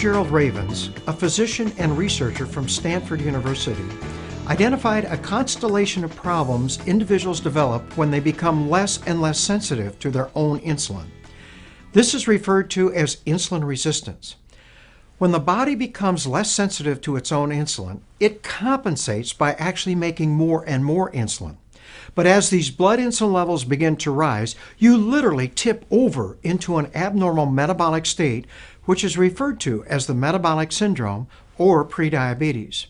Gerald Ravens, a physician and researcher from Stanford University, identified a constellation of problems individuals develop when they become less and less sensitive to their own insulin. This is referred to as insulin resistance. When the body becomes less sensitive to its own insulin, it compensates by actually making more and more insulin. But as these blood insulin levels begin to rise, you literally tip over into an abnormal metabolic state, which is referred to as the metabolic syndrome or prediabetes.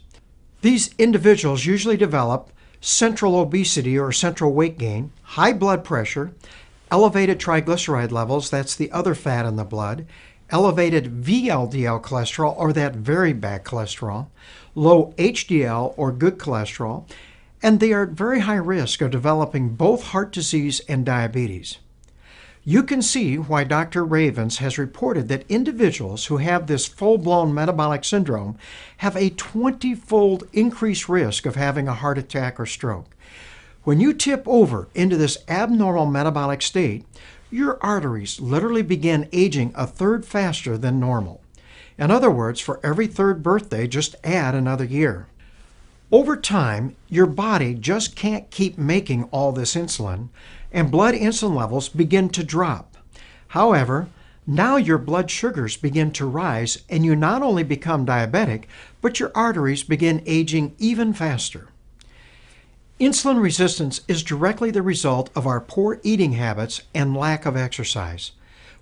These individuals usually develop central obesity or central weight gain, high blood pressure, elevated triglyceride levels, that's the other fat in the blood, elevated VLDL cholesterol or that very bad cholesterol, low HDL or good cholesterol, and they are at very high risk of developing both heart disease and diabetes. You can see why Dr. Ravens has reported that individuals who have this full-blown metabolic syndrome have a 20-fold increased risk of having a heart attack or stroke. When you tip over into this abnormal metabolic state, your arteries literally begin aging a third faster than normal. In other words, for every third birthday, just add another year. Over time, your body just can't keep making all this insulin, and blood insulin levels begin to drop. However, now your blood sugars begin to rise, and you not only become diabetic, but your arteries begin aging even faster. Insulin resistance is directly the result of our poor eating habits and lack of exercise,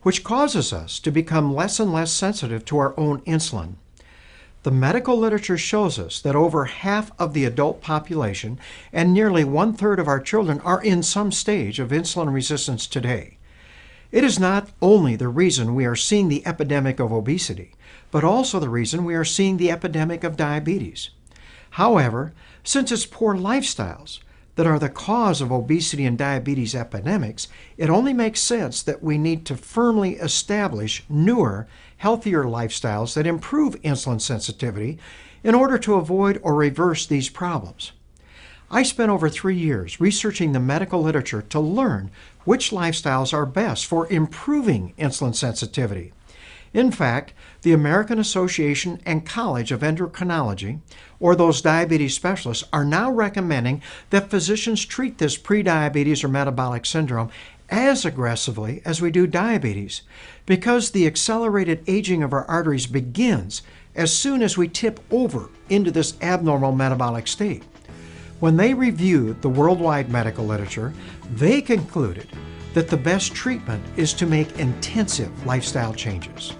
which causes us to become less and less sensitive to our own insulin. The medical literature shows us that over half of the adult population and nearly 1/3 of our children are in some stage of insulin resistance today. It is not only the reason we are seeing the epidemic of obesity, but also the reason we are seeing the epidemic of diabetes. However, since it's poor lifestyles that are the cause of obesity and diabetes epidemics, it only makes sense that we need to firmly establish newer, healthier lifestyles that improve insulin sensitivity in order to avoid or reverse these problems. I spent over 3 years researching the medical literature to learn which lifestyles are best for improving insulin sensitivity. In fact, the American Association and College of Endocrinology, or those diabetes specialists, are now recommending that physicians treat this prediabetes or metabolic syndrome as aggressively as we do diabetes, because the accelerated aging of our arteries begins as soon as we tip over into this abnormal metabolic state. When they reviewed the worldwide medical literature, they concluded that the best treatment is to make intensive lifestyle changes.